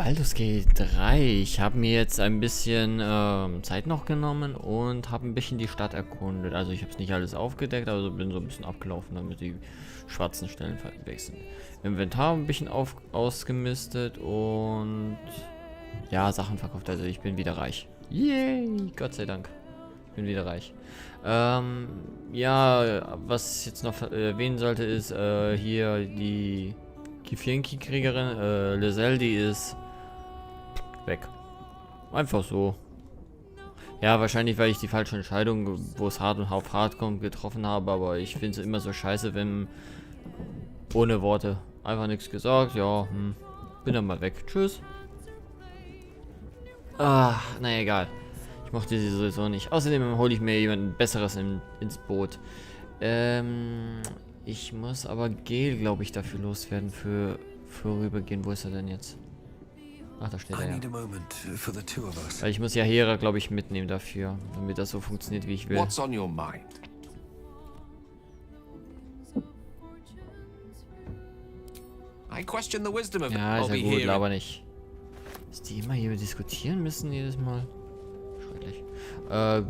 Baldors Gate 3. Ich habe mir jetzt ein bisschen Zeit noch genommen und habe ein bisschen die Stadt erkundet. Also ich habe es nicht alles aufgedeckt, also bin so ein bisschen abgelaufen, damit die schwarzen Stellen wechseln. Inventar ein bisschen ausgemistet und ja, Sachen verkauft. Also ich bin wieder reich. Yay, Gott sei Dank. Ich bin wieder reich. Ja, was ich jetzt noch erwähnen sollte, ist hier die Kifienki-Kriegerin, Lizelle, die ist weg. Einfach so. Ja, wahrscheinlich, weil ich die falsche Entscheidung, wo es hart und auf hart kommt, getroffen habe, aber ich finde es immer so scheiße, wenn ohne Worte einfach nichts gesagt, ja, bin dann mal weg. Tschüss. Ah, naja, egal. Ich mochte sie sowieso nicht. Außerdem hole ich mir jemanden Besseres ins Boot. Ich muss aber Gel, glaube ich, dafür loswerden für vorübergehen. Wo ist er denn jetzt? Ach, da steht er ja. Weil ich muss ja Hera, glaube ich, mitnehmen dafür, damit das so funktioniert, wie ich will. What's on your mind? I question the wisdom of Ja, ist ja gut, aber nicht. Dass die immer hier diskutieren müssen jedes Mal. Schrecklich.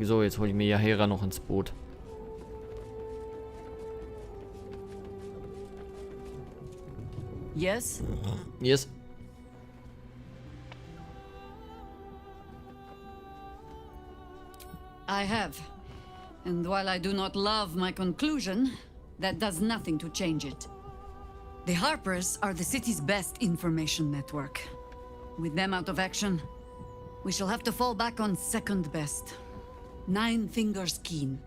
So, jetzt hole ich mir ja Hera noch ins Boot. Yes? Yes. I have. And while I do not love my conclusion, that does nothing to change it. The Harpers are the city's best information network. With them out of action, we shall have to fall back on second best. Nine Fingers Keen.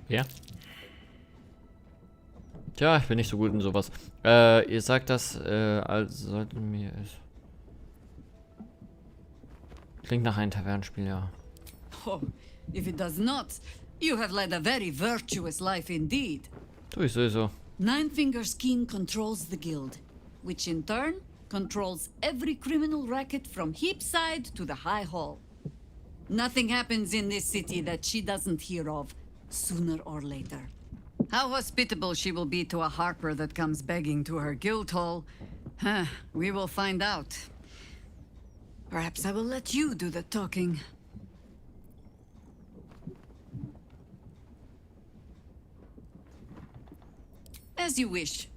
Ja. Tja, ich bin nicht so gut in sowas. Ihr sagt das, also sollten wir es. Klingt nach einem Tavernenspiel, ja. Oh, if it does not, you have led a very virtuous life indeed. Tu ich sowieso. Nine Fingers Keen controls the guild, which in turn controls every criminal racket from Heapside to the High Hall. Nothing happens in this city that she doesn't hear of, sooner or later. How hospitable she will be to a Harper that comes begging to her guild hall, we will find out. Perhaps I will let you do the talking. As you wish.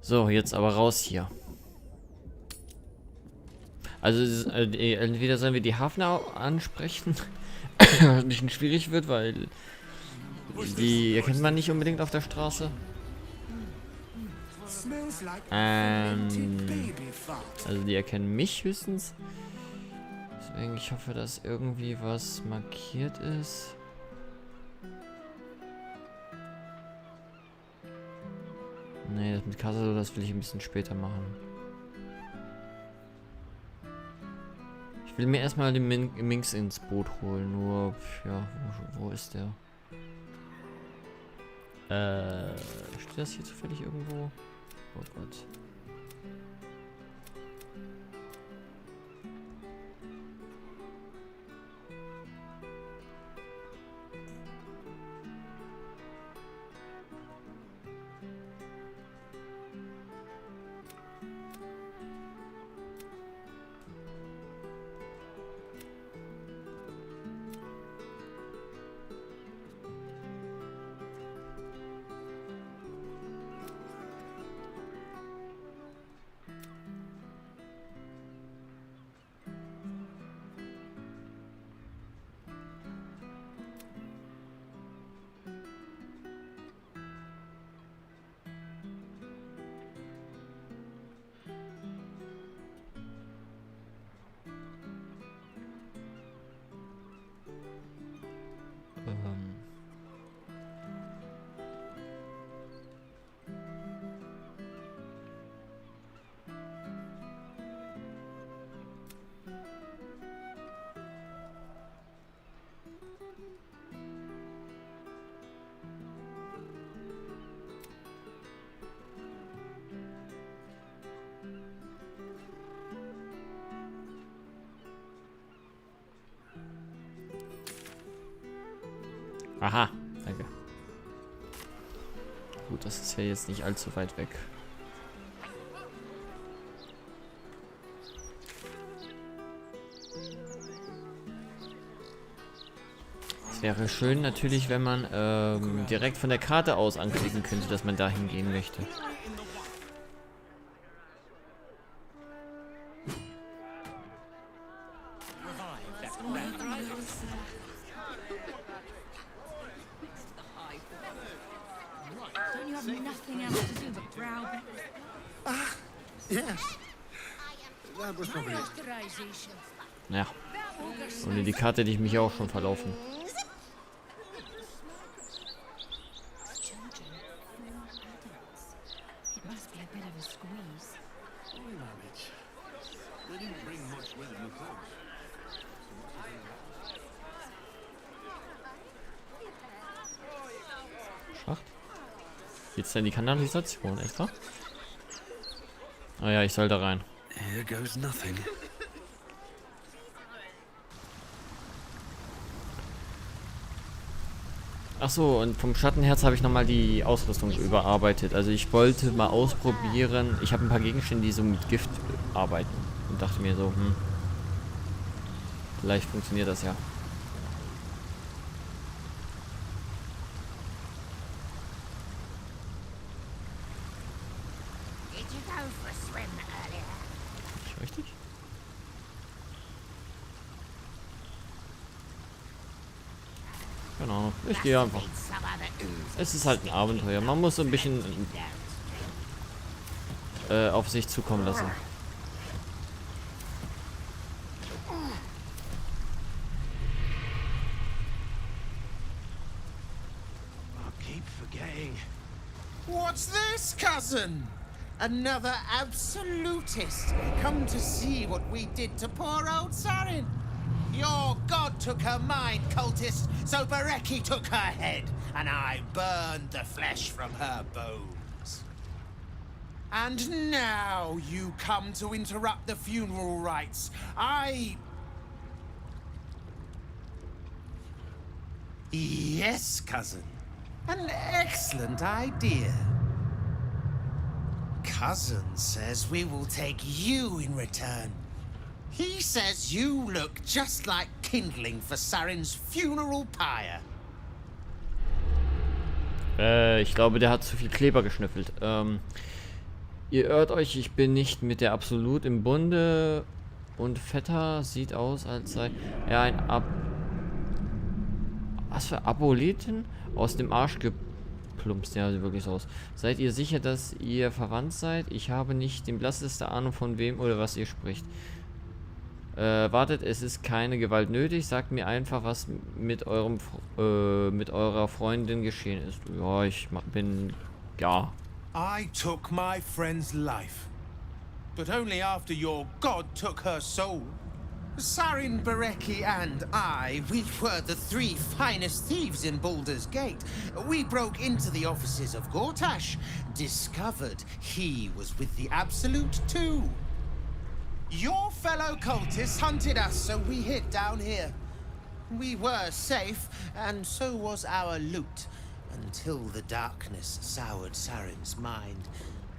So, jetzt aber raus hier. Also, entweder sollen wir die Hafner ansprechen, was ein bisschen schwierig wird, weil die erkennt man nicht unbedingt auf der Straße. Also die erkennen mich höchstens. Deswegen, ich hoffe, dass irgendwie was markiert ist. Nee, das mit Kassel, das will ich ein bisschen später machen. Ich will mir erstmal den Minx ins Boot holen, nur, ja, wo ist der? Steht das hier zufällig irgendwo? Oh Gott. Aha, danke. Gut, das ist ja jetzt nicht allzu weit weg. Es wäre schön natürlich, wenn man direkt von der Karte aus anklicken könnte, dass man dahin gehen möchte. Don't you have nothing else to do but browbeat? Yes. That was probably it. Authorization. Ja. Ohne die Karte hätte ich mich auch schon verlaufen. It must be a bit of a squeeze. They didn't bring much with them, of course. Schacht? Geht's denn in die Kanalisation etwa? Ah ja, ich soll da rein. Here goes nothing. Ach so, und vom Schattenherz habe ich nochmal die Ausrüstung überarbeitet. Also ich wollte mal ausprobieren. Ich habe ein paar Gegenstände, die so mit Gift arbeiten. Und dachte mir so, vielleicht funktioniert das ja. Did you go for a swim earlier? Ist richtig? Genau, ich gehe einfach. Need some other ooze. Es ist halt ein Abenteuer. Man muss so ein bisschen auf sich zukommen lassen. I keep forgetting. What's this, cousin? Another absolutist come to see what we did to poor old Sarin. Your god took her mind, cultist, so Bereki took her head, and I burned the flesh from her bones. And now you come to interrupt the funeral rites. Yes, cousin. An excellent idea. Cousin says we will take you in return. He says you look just like kindling for Sarin's funeral pyre. Ich glaube, der hat zu viel Kleber geschnüffelt. Ihr irrt euch, ich bin nicht mit der Absolut im Bunde. Und Vetter sieht aus, als sei er ein Was für Aboleten? Aus dem Arsch geplumpst. Ja, sieht wirklich so aus. Seid ihr sicher, dass ihr verwandt seid? Ich habe nicht die blasseste Ahnung, von wem oder was ihr spricht. Wartet, es ist keine Gewalt nötig. Sagt mir einfach, was mit eurer Freundin geschehen ist. Ja, ich bin... Ja. I took my friend's life, but only after your god took her soul. Sarin, Bereki, and I, we were the three finest thieves in Baldors Gate. We broke into the offices of Gortash, discovered he was with the Absolute too. Your fellow cultists hunted us, so we hid down here. We were safe, and so was our loot, until the darkness soured Sarin's mind.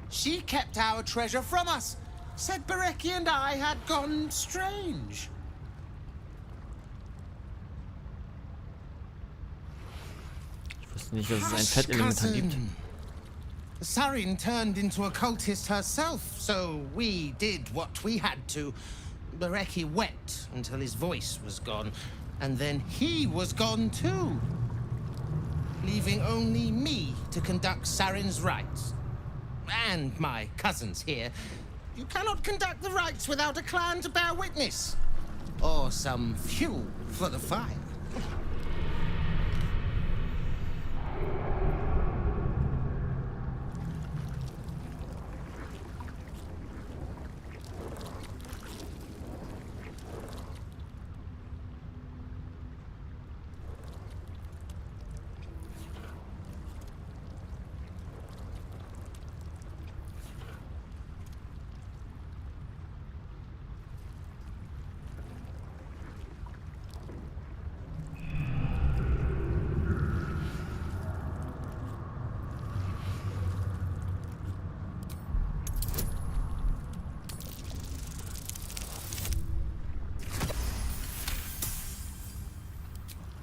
She kept our treasure from us, said Bereki and I had gone strange. Ich wusste nicht, dass es ein Fettelementar gibt. Sarin turned into a cultist herself, so we did what we had to. Bereki wept until his voice was gone, and then he was gone too, leaving only me to conduct Sarin's rites. And my cousins here. You cannot conduct the rites without a clan to bear witness, or some fuel for the fire.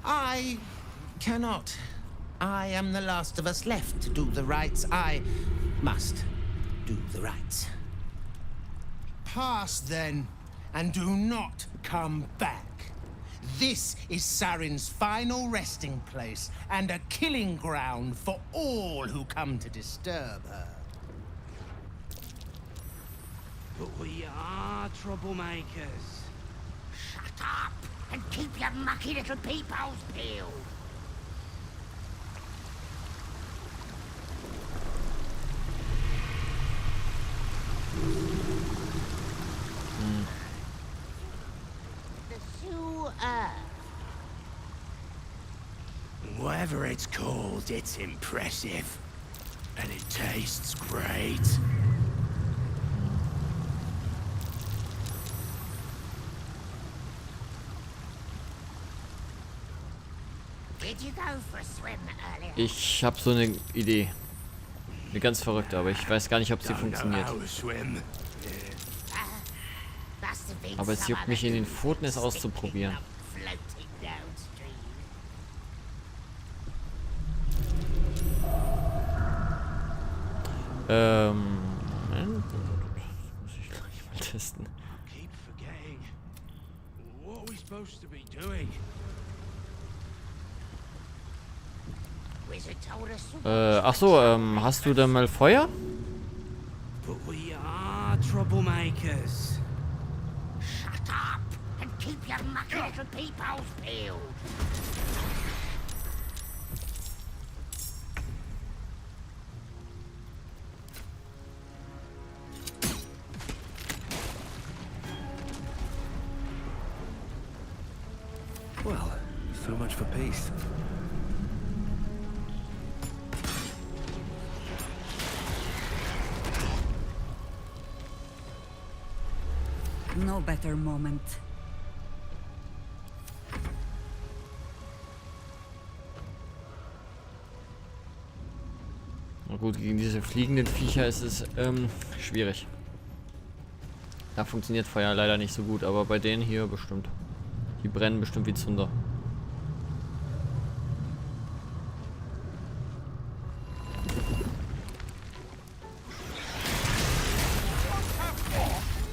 I cannot. I am the last of us left to do the rites. I must do the rites. Pass then, and do not come back. This is Sarin's final resting place and a killing ground for all who come to disturb her. But we are troublemakers. Shut up and keep your mucky little peepholes peeled. The sewer. Whatever it's called, it's impressive. And it tastes great. Did you go for a swim earlier? Ich habe so eine Idee. Eine ganz verrückte, aber ich weiß gar nicht, ob sie funktioniert. Aber es juckt mich in den Pfoten, es auszuprobieren. Moment. Das muss ich gleich mal testen. Keep forgetting. What are we supposed to be doing? Ach so, hast du denn mal Feuer? But we are troublemakers. Shut up and keep your mucky little peepholes peeled. Well, so much for peace. No better moment. Na gut, gegen diese fliegenden Viecher ist es schwierig. Da funktioniert Feuer leider nicht so gut, aber bei denen hier bestimmt. Die brennen bestimmt wie Zunder.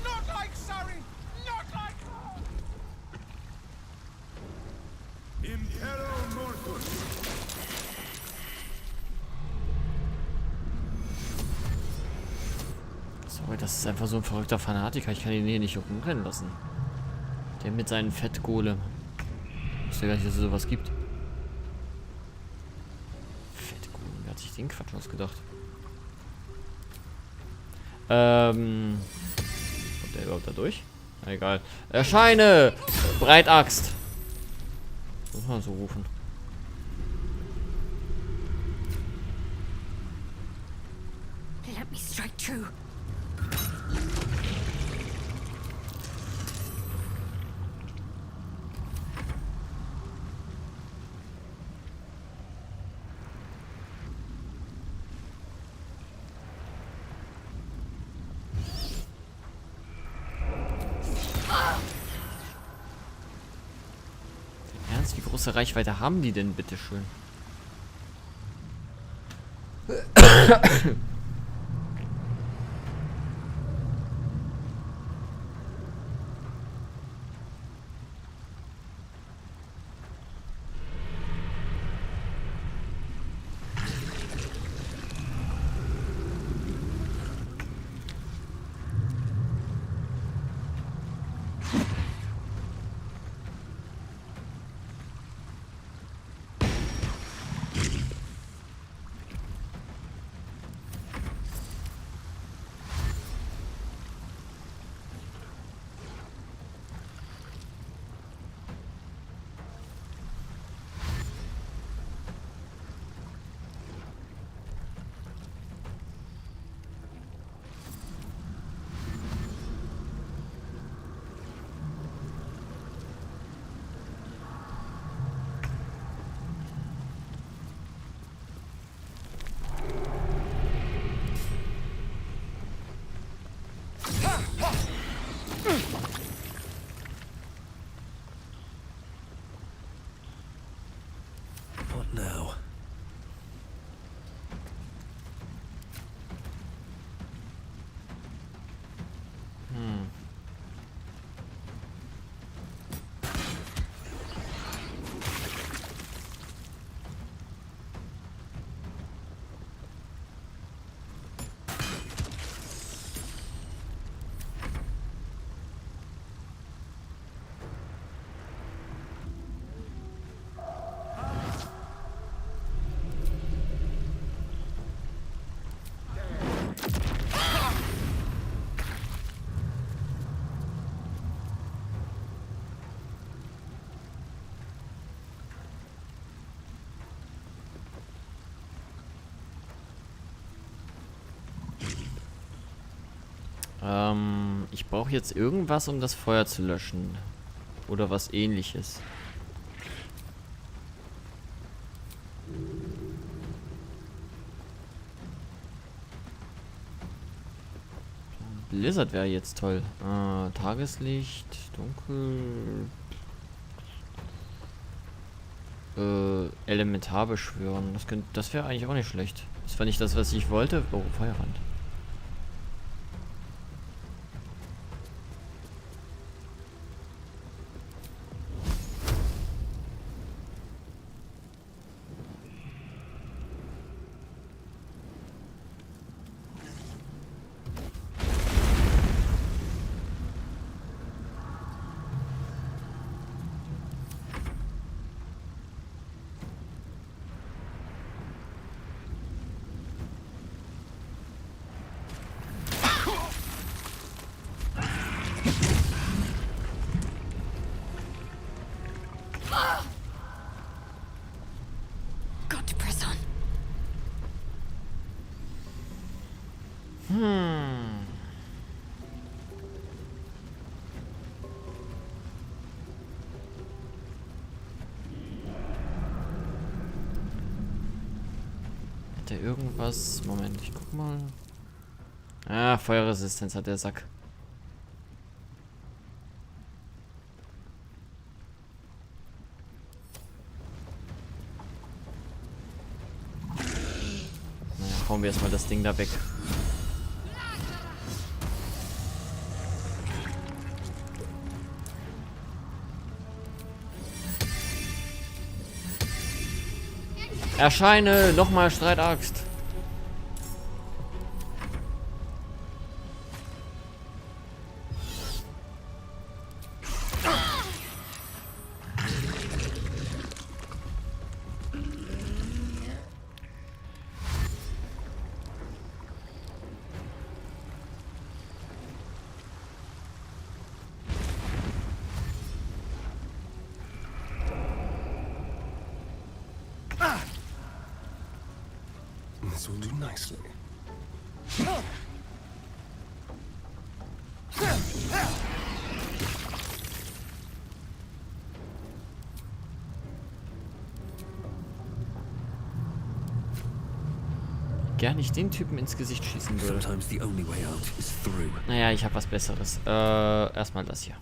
Not like Sarin! Not like her! Impero Mortus. So, das ist einfach so ein verrückter Fanatiker. Ich kann ihn hier nicht rumrennen lassen. Der mit seinen Fettgolem. Ich wusste gar nicht, dass es sowas gibt. Fettgolem, wer hat sich den Quatsch ausgedacht? Kommt der überhaupt da durch? Na, egal. Erscheine! Breitaxt! Muss man so rufen. Let me strike true. Ernst, wie große Reichweite haben die denn, bitteschön? Ich brauche jetzt irgendwas, um das Feuer zu löschen. Oder was ähnliches. Blizzard wäre jetzt toll. Tageslicht, dunkel. Elementar beschwören. Das wäre eigentlich auch nicht schlecht. Das war nicht das, was ich wollte. Oh, Feuerwand. Got to press on. Hat er irgendwas? Moment, ich guck mal. Ah, Feuerresistenz hat der Sack. Naja, hauen wir erstmal das Ding da weg. Erscheine! Nochmal Streitaxt! This will do nicely. Gern ich den Typen ins Gesicht schießen würde. Sometimes the only way out is through. Naja, ich habe was Besseres. Erstmal das hier.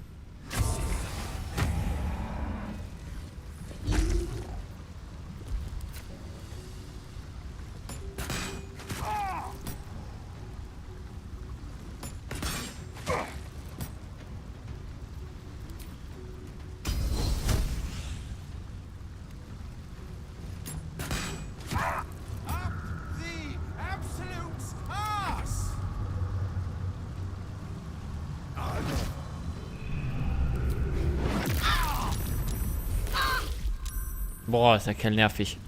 Boah, ist der Kerl nervig.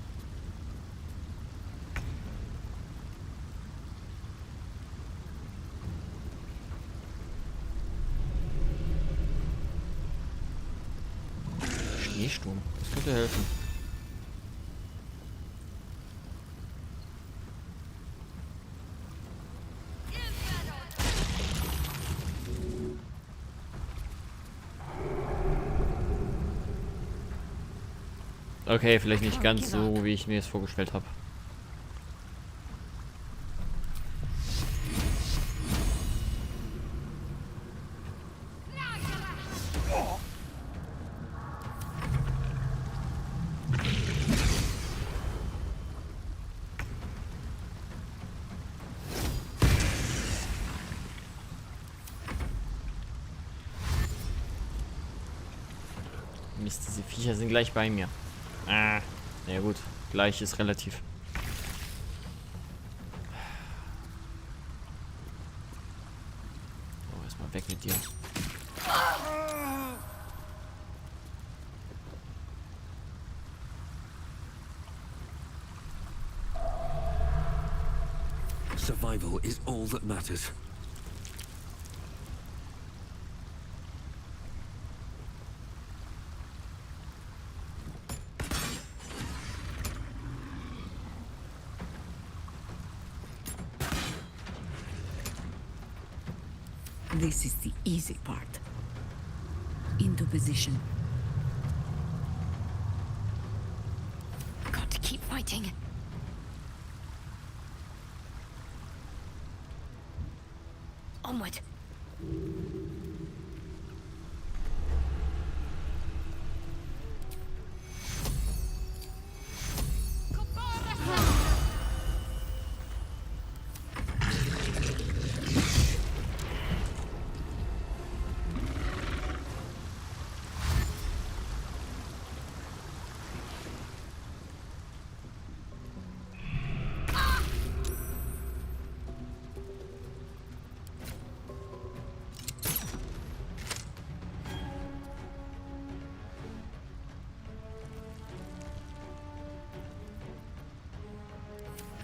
Schneesturm, das könnte helfen. Okay, vielleicht nicht ganz so, wie ich mir es vorgestellt habe. Mist, diese Viecher sind gleich bei mir. Ah, ja gut, gleich ist relativ. Oh, erstmal weg mit dir. Survival is all that matters. This is the easy part. Into position. Got to keep fighting. Onward.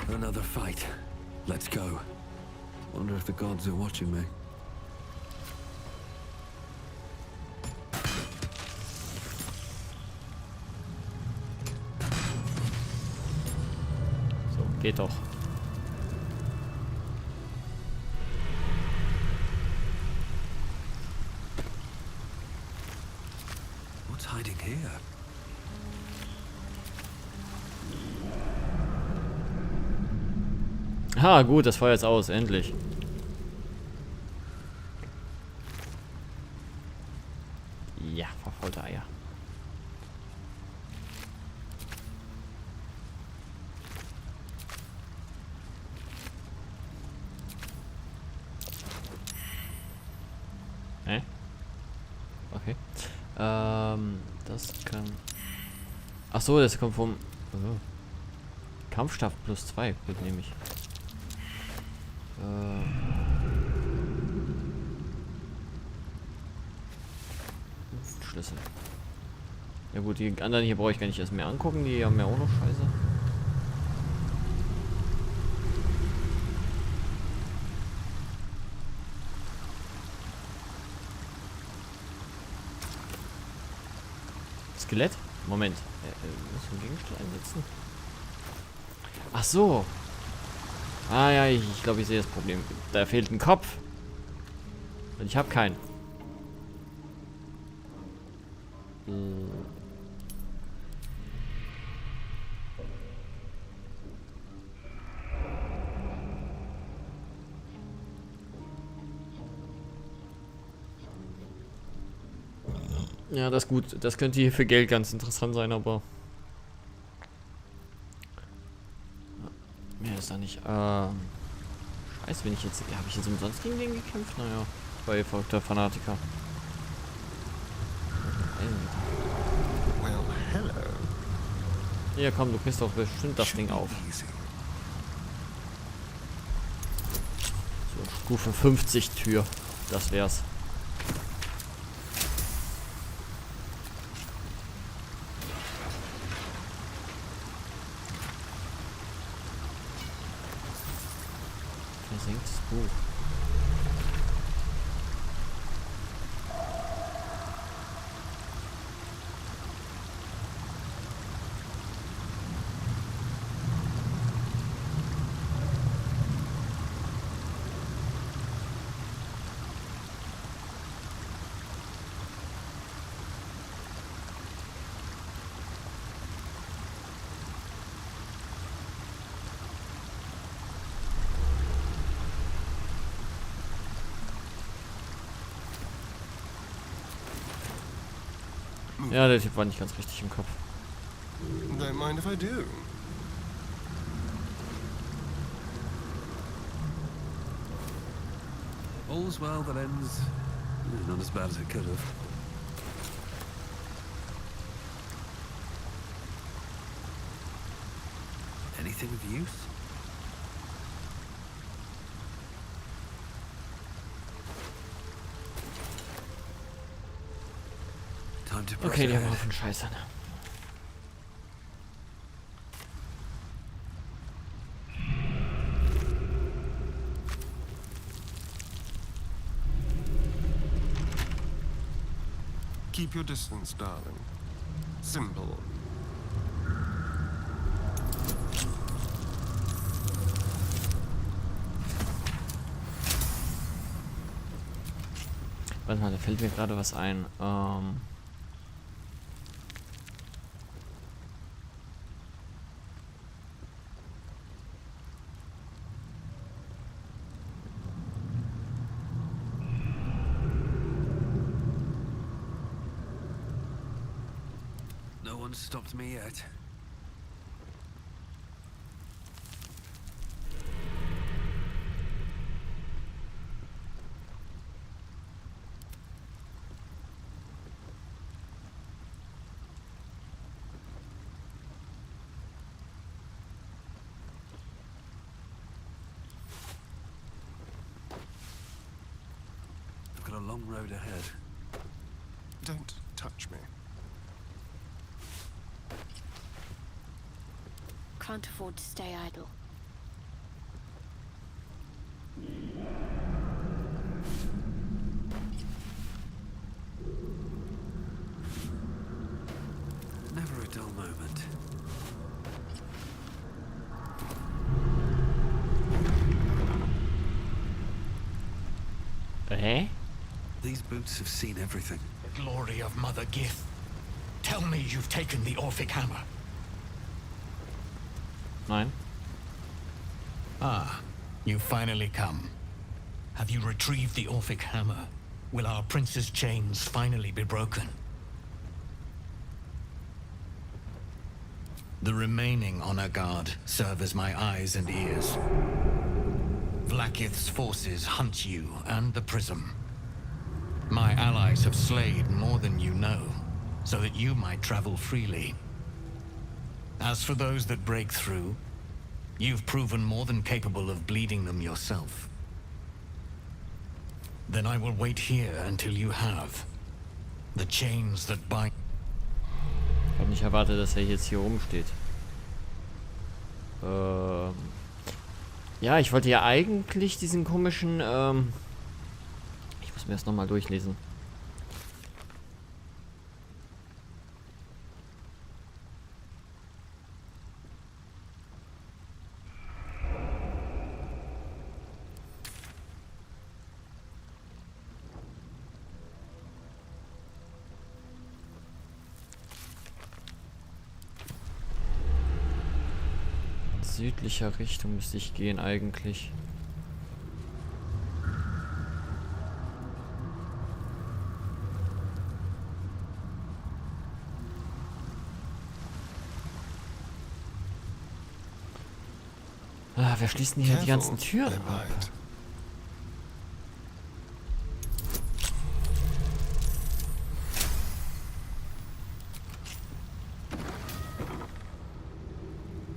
Another fight. Let's go. Wonder if the gods are watching me. So, geht doch. What's hiding here? Ha, gut, das Feuer ist aus, endlich. Ja, verfaulte Eier. Hä? Okay. Das kann... Ach so, das kommt vom... Oh. Kampfstab +2, gut, nehme ich. Schlüssel. Ja gut, die anderen hier brauche ich gar nicht erst mehr angucken, die haben ja auch noch Scheiße. Skelett? Moment. Muss einen Gegenstand einsetzen? Ach so. Ah ja, ich glaube, ich sehe das Problem. Da fehlt ein Kopf. Und ich habe keinen. Ja, das ist gut. Das könnte hier für Geld ganz interessant sein, aber... Mehr ist da nicht. Scheiße, bin ich jetzt... Habe ich jetzt umsonst gegen den gekämpft? Naja, bei verrückter Fanatiker. Well, hello. Ja, komm, du kriegst doch bestimmt das Ding auf. So, Stufe 50 Tür. Das wär's. Versenktes Buch. Ja, der Typ war nicht ganz richtig im Kopf. Don't mind if I do. All's well that ends not as bad as it could have. Anything of use? Time to press Okay, die haben ahead. auch einen Scheiß an. Keep your distance, darling. Simple. Warte mal, da fällt mir gerade was ein. No one stopped me yet. I've got a long road ahead. Don't touch me. Can't afford to stay idle. Never a dull moment. Hä? These boots have seen everything. Glory of Mother Gith. Tell me you've taken the Orphic Hammer. Nein. Ah, you finally come. Have you retrieved the Orphic Hammer? Will our prince's chains finally be broken? The remaining honor guard serve as my eyes and ears. Vlaakith's forces hunt you and the prism. My allies have slayed more than you know, so that you might travel freely. As for those that break through, you've proven more than capable of bleeding them yourself. Then I will wait here until you have the chains that bind. Ich habe nicht erwartet, dass er jetzt hier rumsteht. Ja, ich wollte ja eigentlich diesen komischen, ich muss mir das nochmal durchlesen. Südlicher Richtung müsste ich gehen eigentlich. Ah, wer schließt denn hier die ganzen Türen ab?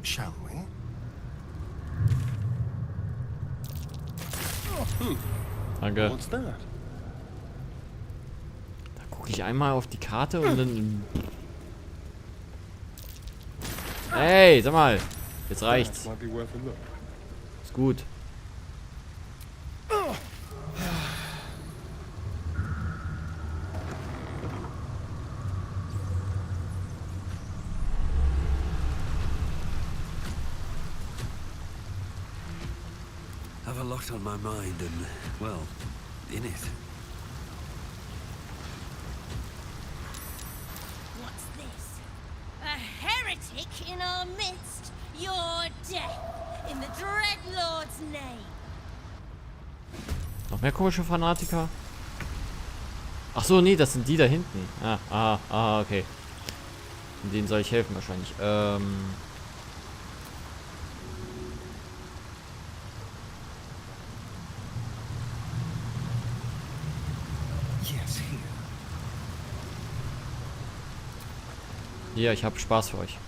Shall we? Danke. What's that? Da gucke ich einmal auf die Karte und dann... Hey, sag mal. Jetzt reicht's. Might be worth a look. Ist gut. Have a lot on my mind and, well, in it. What's this? A heretic in our midst? Your death in the Dreadlord's name. Noch mehr komische Fanatiker? Ach so, nee, das sind die da hinten. Okay. Denen soll ich helfen wahrscheinlich. Yes, here. Hier, ich habe Spaß für euch.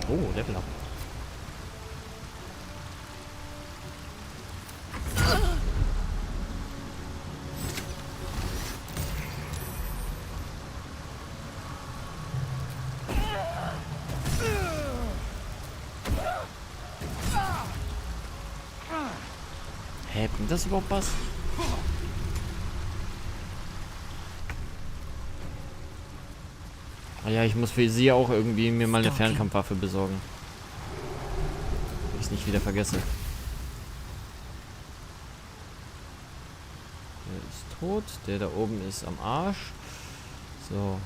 Oh, Level up. Hä, bringt das überhaupt was? Ah ja, ich muss für sie auch irgendwie mir mal eine Fernkampfwaffe besorgen. Dass ich es nicht wieder vergesse. tot. Der da oben ist am Arsch. So.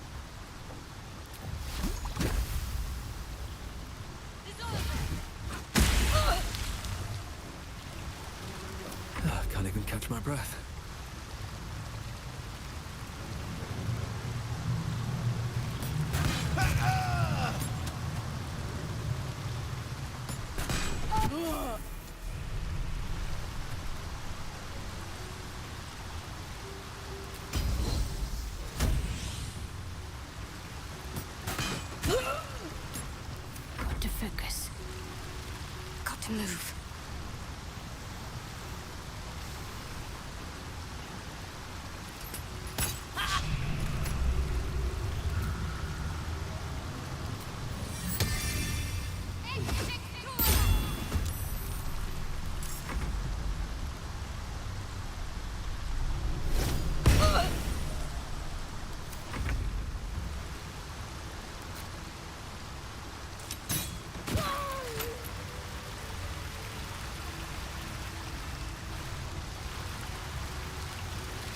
Can't even catch my breath. Got to focus. Got to move.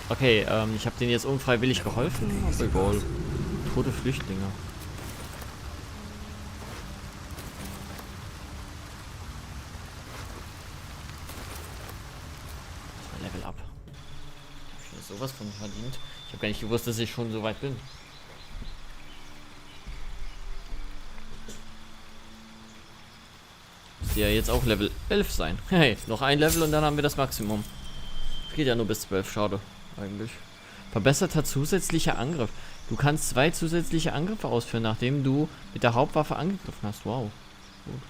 Okay, ich habe denen jetzt unfreiwillig geholfen. Aber egal. Tote Flüchtlinge. Level up. Ich habe sowas von verdient. Ich habe gar nicht gewusst, dass ich schon so weit bin. Müsste ja jetzt auch Level 11 sein. Hey, noch ein Level und dann haben wir das Maximum. Geht ja nur bis 12, schade. Eigentlich. Verbesserter zusätzlicher Angriff. Du kannst 2 zusätzliche Angriffe ausführen, nachdem du mit der Hauptwaffe angegriffen hast. Wow. Gut.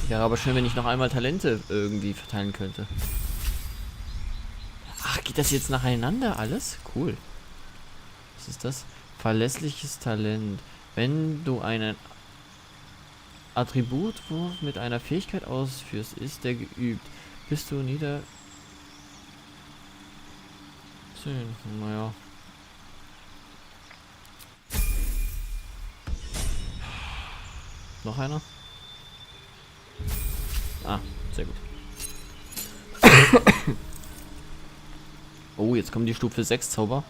Wäre aber schön, wenn ich noch einmal Talente irgendwie verteilen könnte. Ach, geht das jetzt nacheinander alles? Cool. Was ist das? Verlässliches Talent. Wenn du einen Attributwurf mit einer Fähigkeit ausführst, ist der geübt. Bist du nieder... 10. Naja. Noch einer? Ah, sehr gut. Oh, jetzt kommen die Stufe 6 Zauber.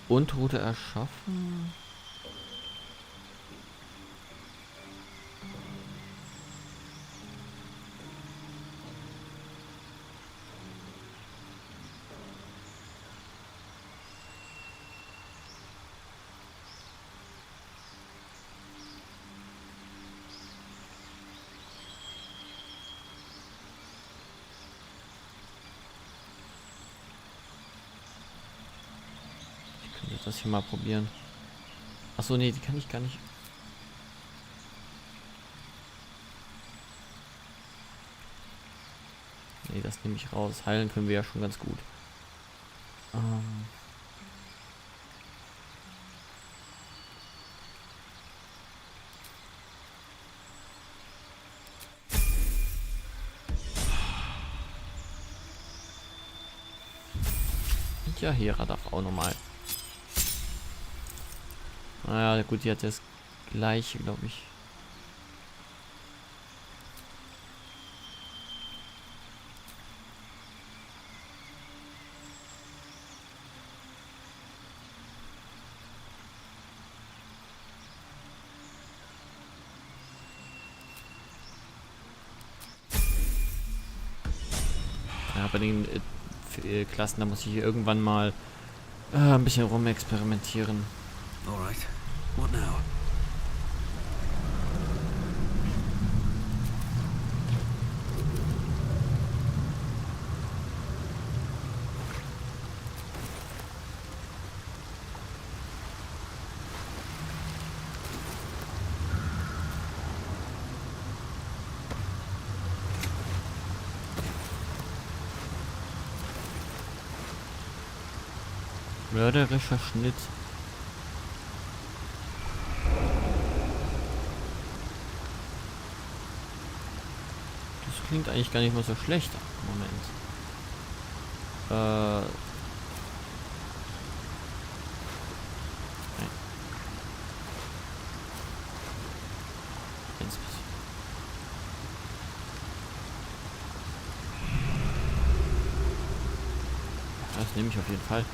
Und Route erschaffen. Das hier mal probieren. Achso, nee, die kann ich gar nicht. Nee, das nehme ich raus. Heilen können wir ja schon ganz gut. Und ja, Hera darf auch nochmal. Naja, gut, die hat das gleiche, glaube ich. Ja, bei den Klassen, da muss ich irgendwann mal ein bisschen rumexperimentieren. All right. What now? Mörderischer Schnitt. Das klingt eigentlich gar nicht mal so schlecht. Moment. Nein. Das nehme ich auf jeden Fall.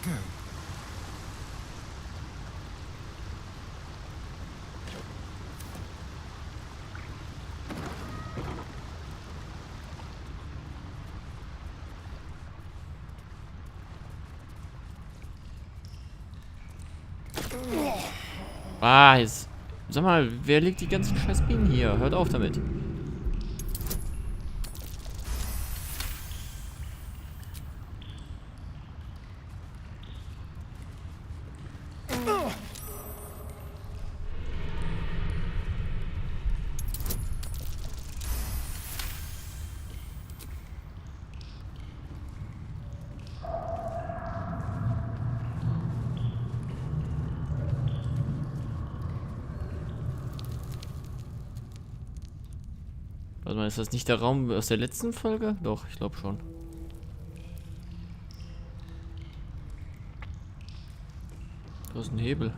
Go. Ah, jetzt. Sag mal, wer legt die ganzen scheiß Bienen hier? Hört auf damit. Warte mal, ist das nicht der Raum aus der letzten Folge? Doch, ich glaube schon. Da ist ein Hebel.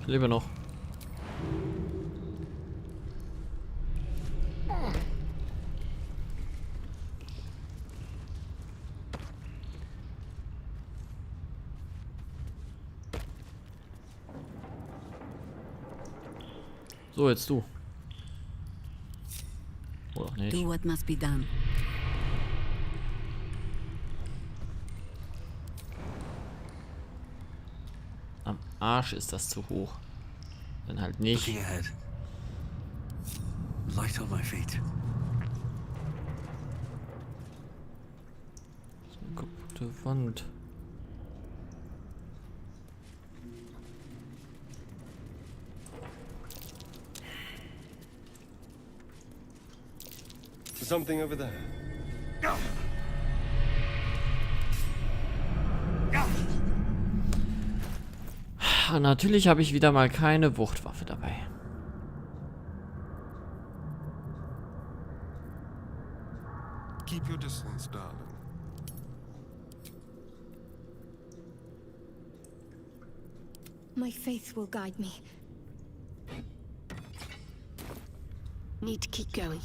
Ich lebe noch. So, jetzt du. Oder nicht? Do what must be done. Am Arsch ist das zu hoch. Dann halt nicht. Looking ahead. Light on my feet. So eine kaputte Wand. Something over there. Natürlich habe ich wieder mal keine Wuchtwaffe dabei. Keep your distance, darling. My faith will guide me. Need to keep going.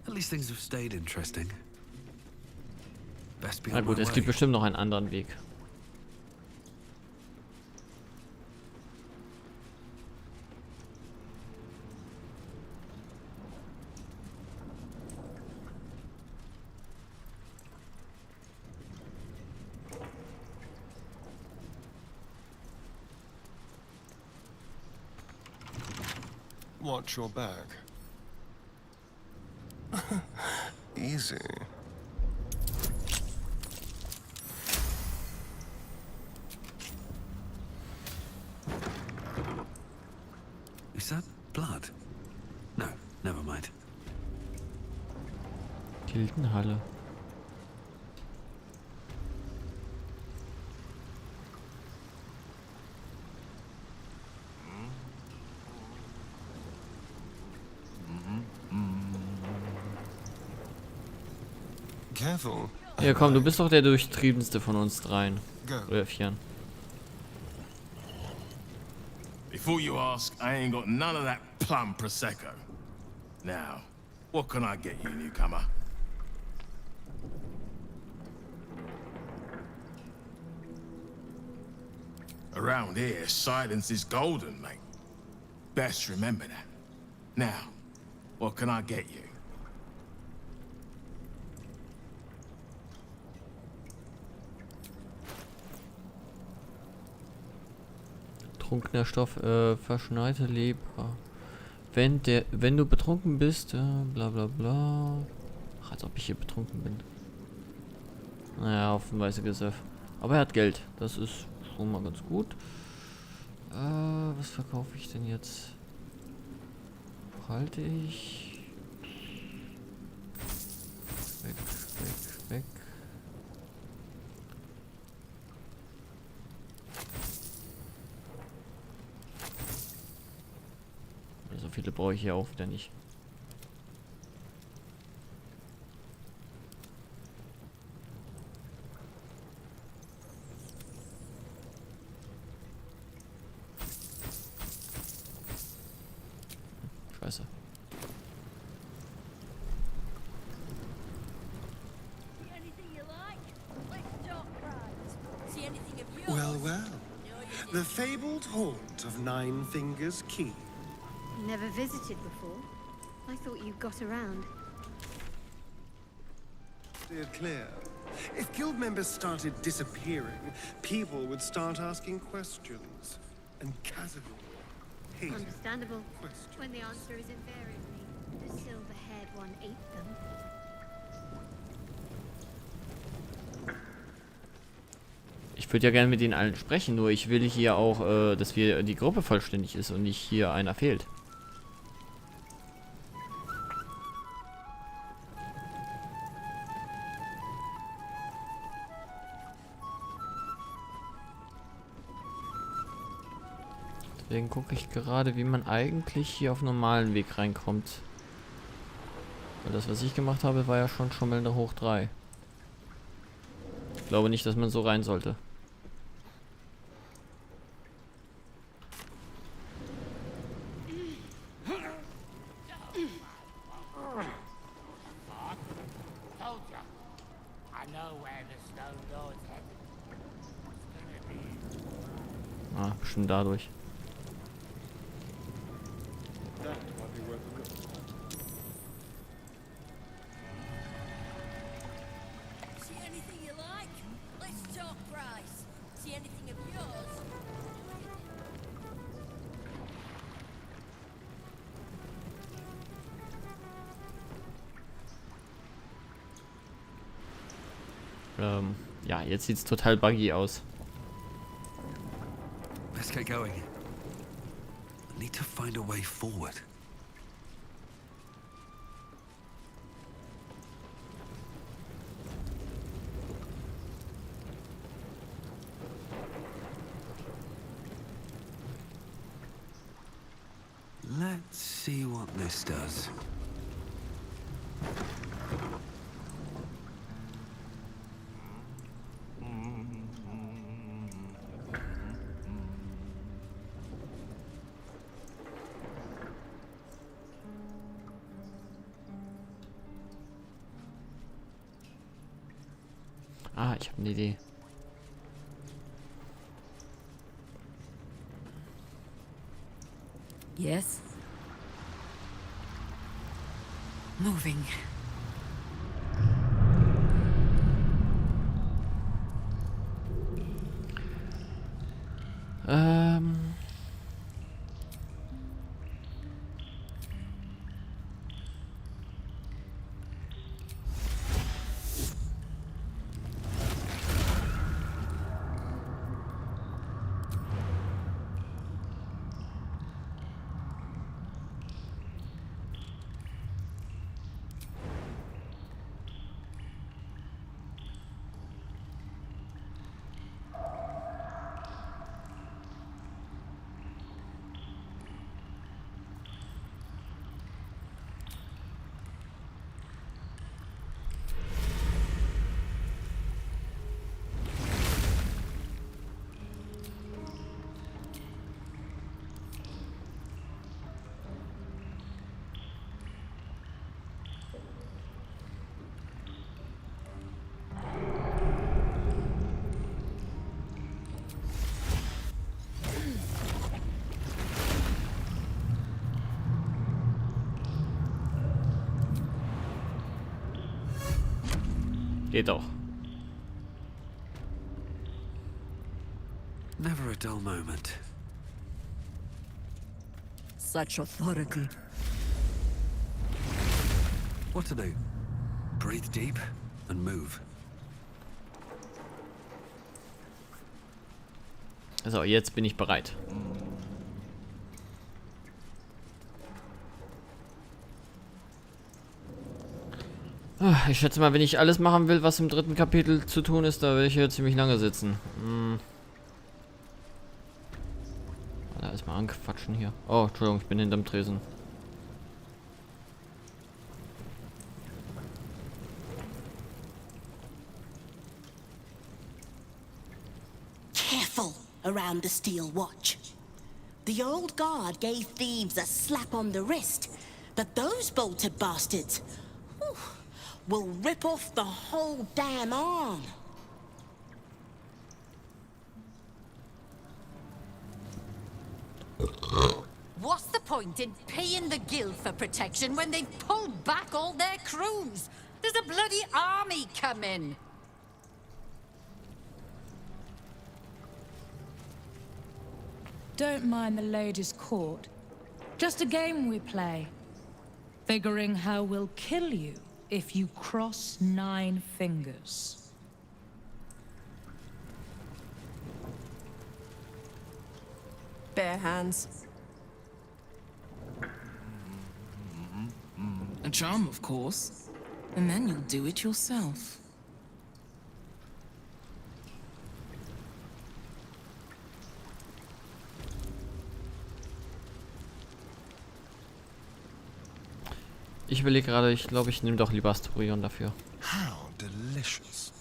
At least things have stayed interesting. Best be Na on gut, my es gibt way. bestimmt noch einen anderen Weg. Watch your back. Easy. Is that blood? No, never mind. Gildenhalle. Careful. Ja komm, du bist doch der durchtriebenste von uns dreien. Go. Oder vieren. Before you ask, I ain't got none of that plum prosecco. Now, what can I get you, newcomer? Around here, silence is golden, mate. Best remember that. Now, what can I get you? Trunkener Stoff, verschneite Leber. Wenn du betrunken bist, bla bla bla. Ach, als ob ich hier betrunken bin. Naja, offenweise Gesöff. Aber er hat Geld. Das ist schon mal ganz gut. Was verkaufe ich denn jetzt? Halte ich. Weg, weg, weg. So viele brauche ich hier auch wieder nicht. Scheiße. Well, well. The fabled haunt of Nine Fingers Key. Never visited before. I thought you got around. Steered clear. If guild members started disappearing, people would start asking questions. And Kazagor hated Understandable. questions. When the answer is invariably the silver-haired one ate them. Ich würde ja gerne mit denen allen sprechen, nur ich will hier auch, dass die Gruppe vollständig ist und nicht hier einer fehlt. Deswegen gucke ich gerade, wie man eigentlich hier auf normalen Weg reinkommt. Weil das, was ich gemacht habe, war ja schon Schummelnde hoch 3. Ich glaube nicht, dass man so rein sollte. Ah, bestimmt dadurch. See anything you like? Let's talk price. See anything of yours? Ja, jetzt sieht's total buggy aus. Let's get going. I need to find a way forward. Let's see what this does. Ah, ich habe eine Idee. Yes? Moving. Geht doch. Never a dull moment. Such authority. What to do? Breathe deep and move. So, jetzt bin ich bereit. Ich schätze mal, wenn ich alles machen will, was im 3. Kapitel zu tun ist, da werde ich hier ziemlich lange sitzen. Da erstmal anquatschen hier. Oh, Entschuldigung, ich bin hinterm Tresen. Careful around the Steel Watch. The old guard gave thieves a slap on the wrist, but those bolted bastards will rip off the whole damn arm. What's the point in paying the guild for protection when they've pulled back all their crews? There's a bloody army coming. Don't mind the ladies' court. Just a game we play. Figuring how we'll kill you if you cross 9 fingers. Bare hands. A charm, of course. And then you'll do it yourself. Ich überlege gerade, ich glaube, ich nehme doch lieber Asturion dafür. How delicious.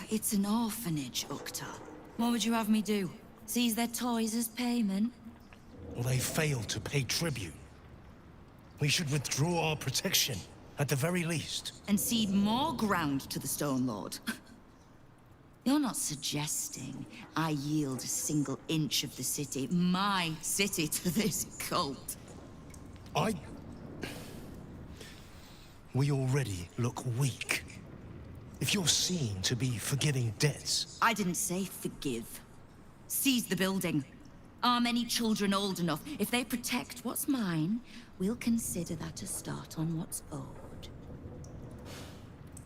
It's an orphanage, Ukta. What would you have me do? Seize their toys as payment? Well, they failed to pay tribute. We should withdraw our protection, at the very least. And cede more ground to the Stone Lord. You're not suggesting I yield a single inch of the city, my city, to this cult. We already look weak. If you're seen to be forgiving debts... I didn't say forgive. Seize the building. Arm any children old enough. If they protect what's mine, we'll consider that a start on what's owed.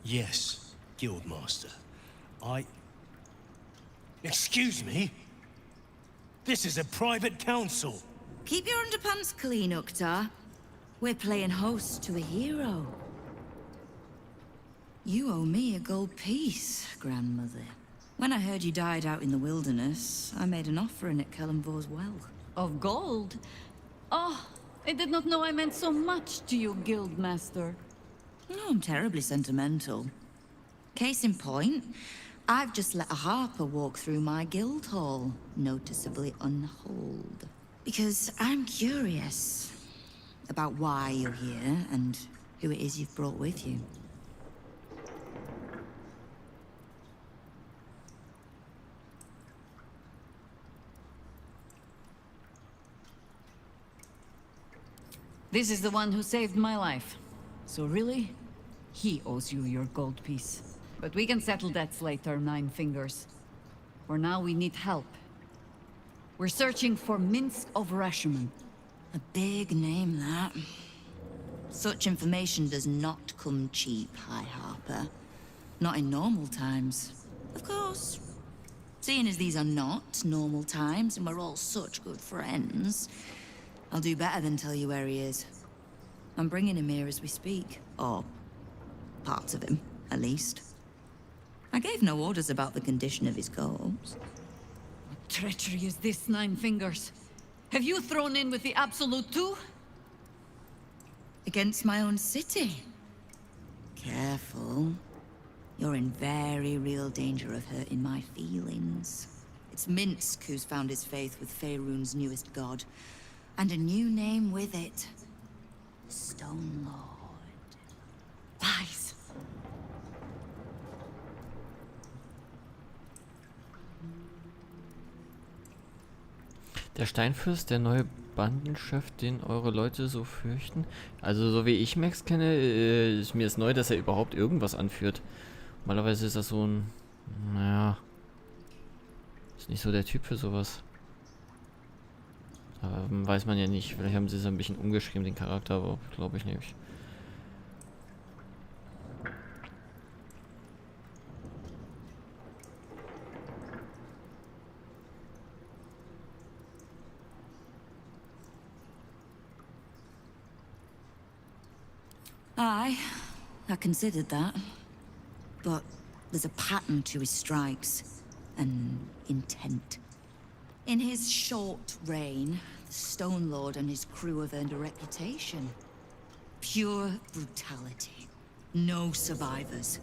Yes, Guildmaster. Excuse me? This is a private council. Keep your underpants clean, Ukta. We're playing host to a hero. You owe me a gold piece, grandmother. When I heard you died out in the wilderness, I made an offering at Kellenvor's well. Of gold? Oh, I did not know I meant so much to you, Guildmaster. No, I'm terribly sentimental. Case in point, I've just let a harper walk through my guild hall, noticeably unholed. Because I'm curious about why you're here and who it is you've brought with you. This is the one who saved my life. So really, he owes you your gold piece. But we can settle debts later, Nine Fingers. For now, we need help. We're searching for Minsk of Rashomon. A big name, that. Such information does not come cheap, High Harper. Not in normal times. Of course. Seeing as these are not normal times, and we're all such good friends, I'll do better than tell you where he is. I'm bringing him here as we speak. Or parts of him, at least. I gave no orders about the condition of his corpse. What treachery is this, Nine Fingers? Have you thrown in with the Absolute too? Against my own city? Careful. You're in very real danger of hurting my feelings. It's Minsk who's found his faith with Faerun's newest god. And a new name with it. Stone Lord. Lies. Der Steinfürst, der neue Bandenchef, den eure Leute so fürchten? Also so wie ich Max kenne, ist mir es neu, dass er überhaupt irgendwas anführt. Normalerweise ist das so ein... Naja... Ist nicht so der Typ für sowas. Aber weiß man ja nicht. Vielleicht haben sie es ein bisschen umgeschrieben, den Charakter, aber glaube ich nicht. I considered that. But there's a pattern to his strikes. An intent. In his short reign, the Stone Lord and his crew have earned a reputation. Pure brutality. No survivors.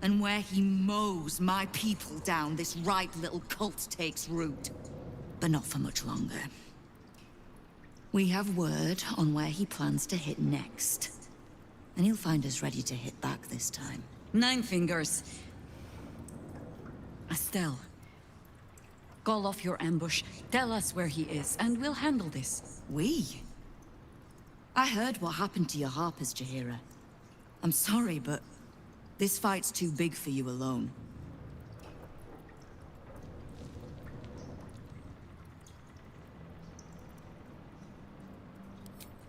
And where he mows my people down, this right little cult takes root. But not for much longer. We have word on where he plans to hit next. And he'll find us ready to hit back this time. Nine Fingers. Estelle. Call off your ambush. Tell us where he is, and we'll handle this. We? I heard what happened to your harpers, Jaheira. I'm sorry, but this fight's too big for you alone.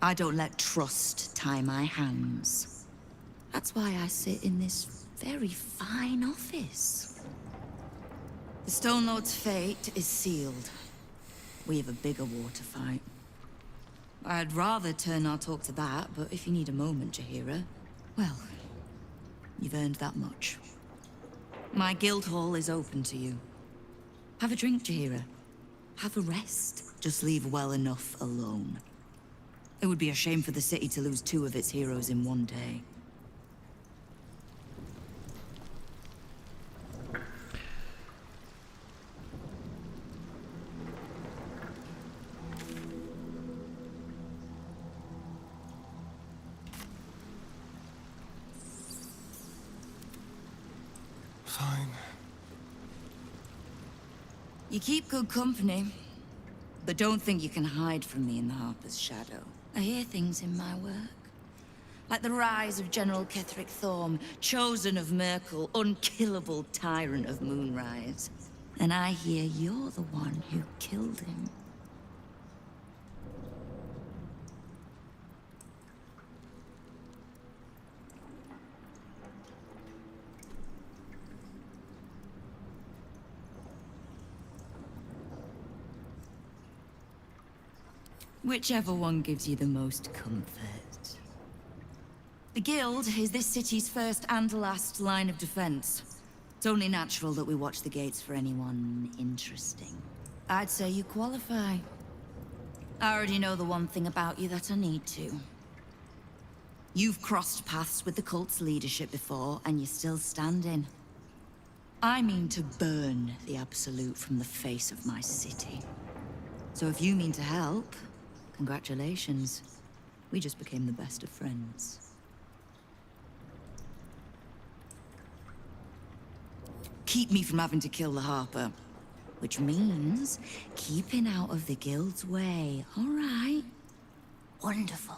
I don't let trust tie my hands. That's why I sit in this very fine office. The Stone Lord's fate is sealed. We have a bigger war to fight. I'd rather turn our talk to that, but if you need a moment, Jaheira, well, you've earned that much. My guild hall is open to you. Have a drink, Jaheira. Have a rest. Just leave well enough alone. It would be a shame for the city to lose 2 of its heroes in one day. Fine. You keep good company, but don't think you can hide from me in the Harper's shadow. I hear things in my work. Like the rise of General Ketheric Thorm, chosen of Merkel, unkillable tyrant of Moonrise. And I hear you're the one who killed him. Whichever one gives you the most comfort. The Guild is this city's first and last line of defense. It's only natural that we watch the gates for anyone interesting. I'd say you qualify. I already know the one thing about you that I need to. You've crossed paths with the cult's leadership before, and you're still standing. I mean to burn the Absolute from the face of my city. So if you mean to help, congratulations. We just became the best of friends. Keep me from having to kill the Harper. Which means keeping out of the Guild's way, all right? Wonderful.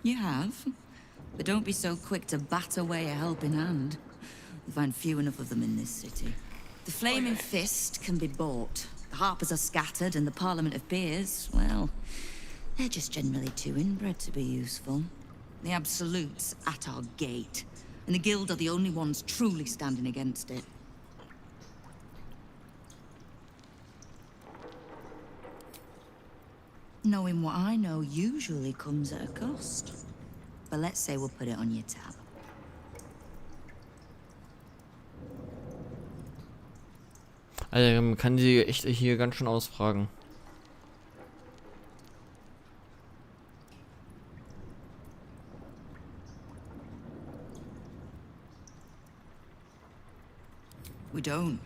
You have? But don't be so quick to bat away a helping hand. You'll find few enough of them in this city. The Flaming Fist can be bought. The Harpers are scattered, and the Parliament of Peers, well, they're just generally too inbred to be useful. The Absolute's at our gate, and the Guild are the only ones truly standing against it. Knowing what I know usually comes at a cost. But let's say we'll put it on your tab. Also man kann sie echt hier ganz schön ausfragen. We don't.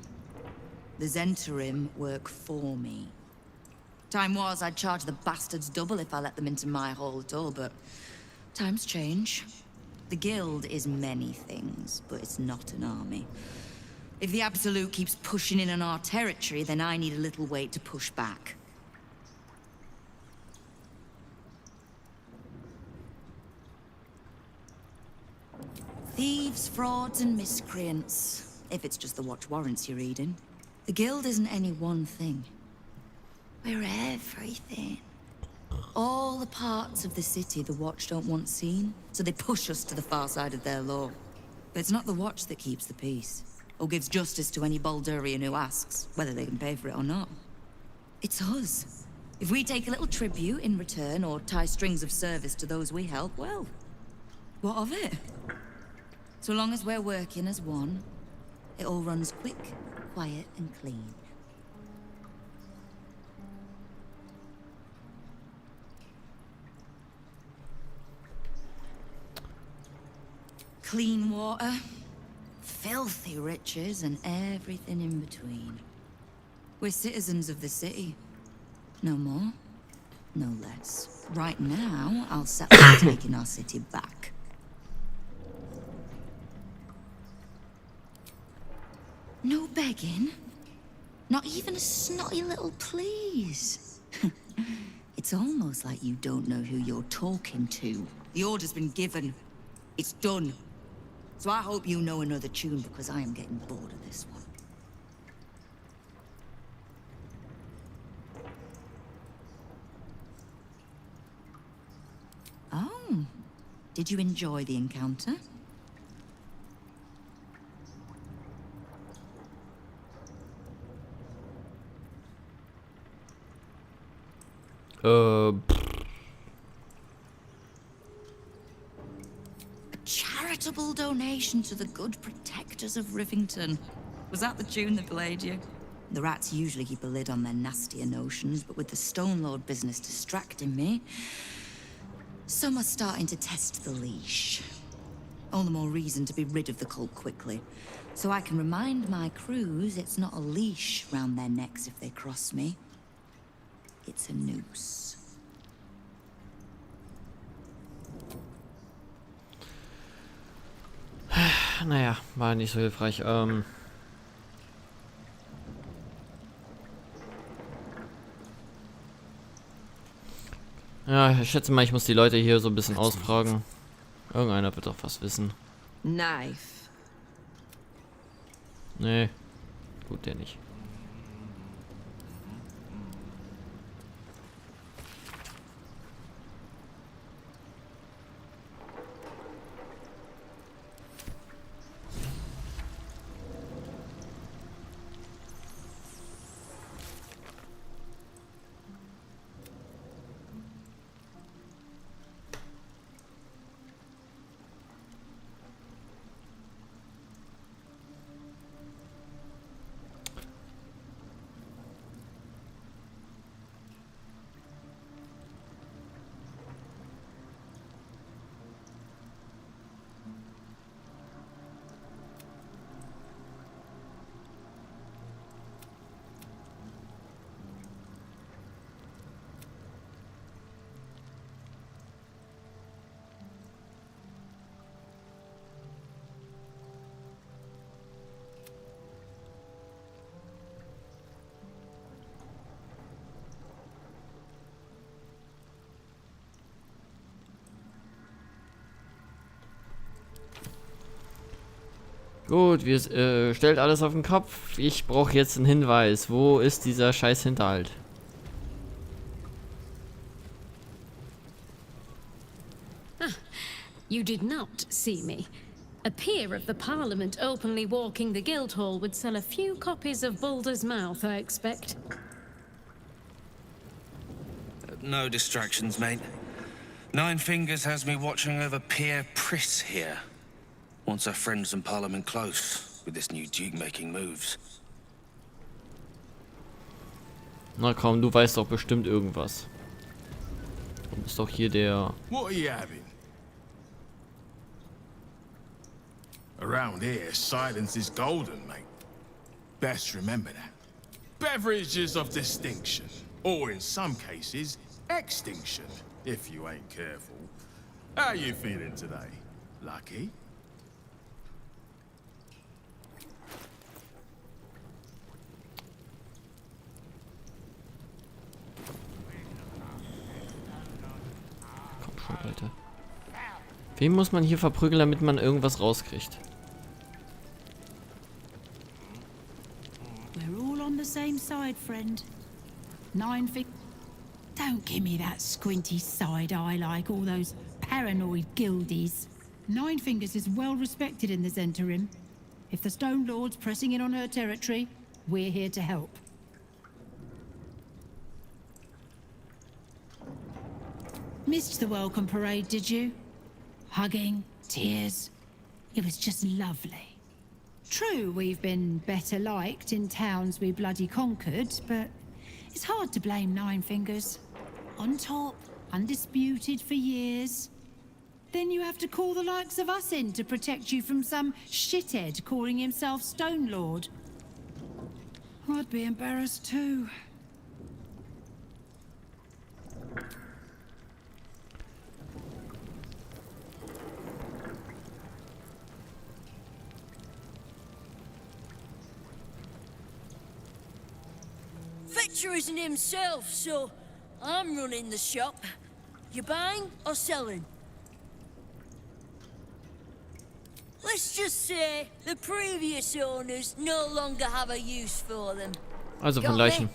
The Zentarim work for me. Time was I'd charge the bastards double if I let them into my hall at all, but times change. The Guild is many things, but it's not an army. If the Absolute keeps pushing in on our territory, then I need a little weight to push back. Thieves, frauds, and miscreants. If it's just the Watch warrants you're reading. The Guild isn't any one thing. We're everything. All the parts of the city the Watch don't want seen, so they push us to the far side of their law. But it's not the Watch that keeps the peace, or gives justice to any Baldurian who asks, whether they can pay for it or not. It's us. If we take a little tribute in return, or tie strings of service to those we help, well, what of it? So long as we're working as one, it all runs quick, quiet, and clean. Clean water, filthy riches, and everything in between. We're citizens of the city. No more, no less. Right now, I'll settle for taking our city back. No begging? Not even a snotty little please? It's almost like you don't know who you're talking to. The order's been given. It's done. So I hope you know another tune, because I am getting bored of this one. Oh, did you enjoy the encounter? A charitable donation to the good protectors of Rivington. Was that the tune that played you? The rats usually keep a lid on their nastier notions, but with the Stone Lord business distracting me, some are starting to test the leash. All the more reason to be rid of the cult quickly, so I can remind my crews it's not a leash round their necks if they cross me. It's a noose. Naja, war nicht so hilfreich. Ja, ich schätze mal, ich muss die Leute hier so ein bisschen ausfragen. Irgendeiner wird doch was wissen. Knife. Nee, gut, der nicht. Gut, wir stellt alles auf den Kopf. Ich brauche jetzt einen Hinweis. Wo ist dieser scheiß Hinterhalt? You did not see me. A peer of the Parliament openly walking the Guildhall would sell a few copies of Baldur's Mouth, I expect. No distractions, mate. Nine Fingers has me watching over Peer Priss here. Wants our friends in Parliament close, with this new Duke making moves. Na komm, du weißt doch bestimmt irgendwas. Du bist doch hier der... What are you having? Around here, silence is golden, mate. Best remember that. Beverages of distinction, or in some cases, extinction, if you ain't careful. How you feeling today? Lucky? Komm schon, Leute. Wen muss man hier verprügeln, damit man irgendwas rauskriegt? We're all on the same side, friend. 9 fingers. Don't give me that squinty side eye like all those paranoid guildies. 9 Fingers is well respected in the Zentarim. If the Stone Lord's pressing in on her territory, we're here to help. Missed the welcome parade, did you? Hugging, tears. It was just lovely. True, we've been better liked in towns we bloody conquered, but it's hard to blame 9 Fingers. On top, undisputed for years. Then you have to call the likes of us in to protect you from some shithead calling himself Stone Lord. I'd be embarrassed too. Fetcher isn't himself, so I'm running the shop. You buying or selling? Let's just say the previous owners no longer have a use for them. Also von Got Leichen. me?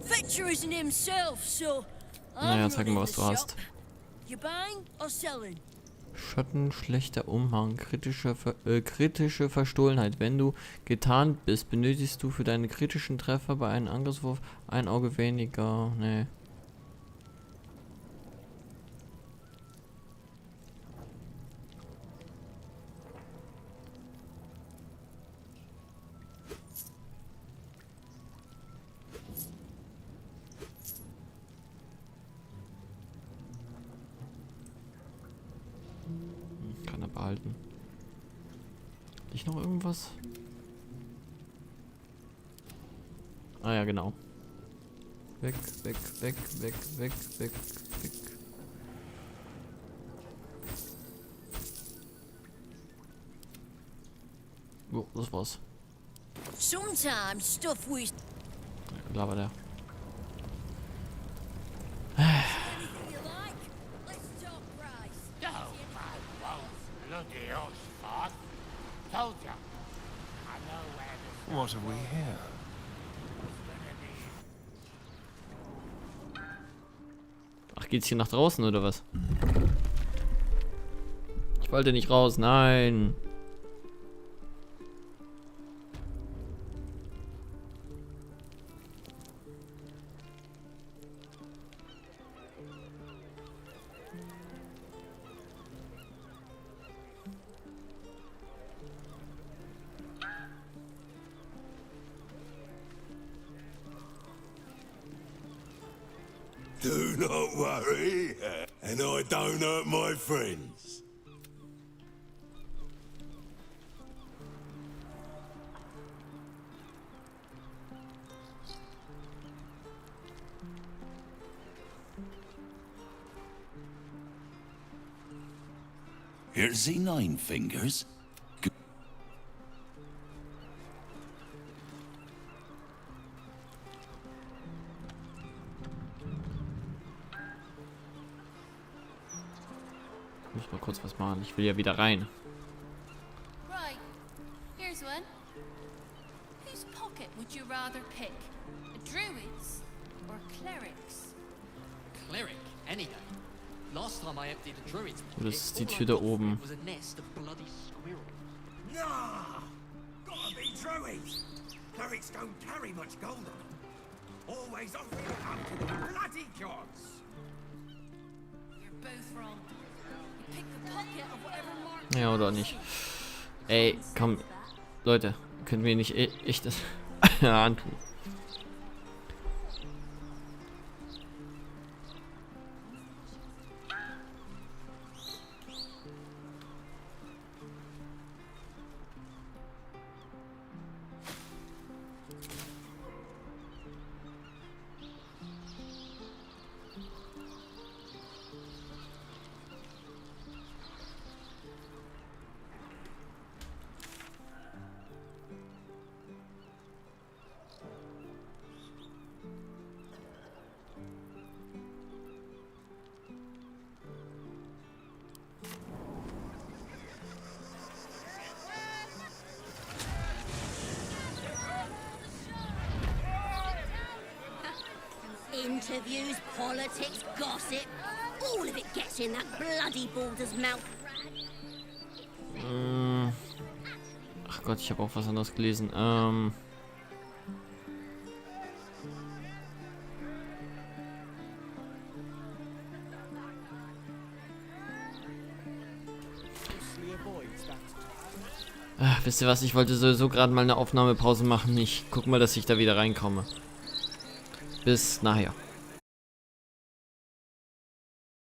Fetcher isn't himself, so Naja, I'm zeig mal, running was the du hast. shop. You buying or selling? Schatten, schlechter Umhang, kritische Verstohlenheit. Wenn du getarnt bist, benötigst du für deine kritischen Treffer bei einem Angriffswurf ein Auge weniger. Nee. Kann er behalten. Nicht noch irgendwas? Ah ja, genau. Weg, weg, weg, weg, weg, weg, weg. Oh, das war's. Sometimes stuff we Laber der. anything you like. Let's talk price. Bloody Oxford. Told ya. I know where this What have we here? Ach, geht's hier nach draußen oder was? Ich wollte nicht raus, nein. Do not worry, and I don't hurt my friends. Here's the 9 Fingers. Ich muss mal kurz was machen. Ich will ja wieder rein. Right. Here's one. Whose pocket would you rather pick? A druid's or cleric's? Cleric, any day. Last time I emptied a druid's Das pocket, ist die all I Tür da got from oben. it was a nest of bloody squirrels. Nah! Gotta be druids! Clerics don't carry much gold on them. Always offering it up to the bloody gods! You're both wrong. You pick the pocket of whatever mark. Ja, oder nicht. Ey, komm. Leute, könnt mir nicht echt das antun. interviews, politics, gossip. All of it gets in that bloody Baldors mouth. Ach Gott, ich habe auch was anderes gelesen. Ach, wisst ihr was? Ich wollte sowieso gerade mal eine Aufnahmepause machen. Ich guck mal, dass ich da wieder reinkomme. Bis nachher.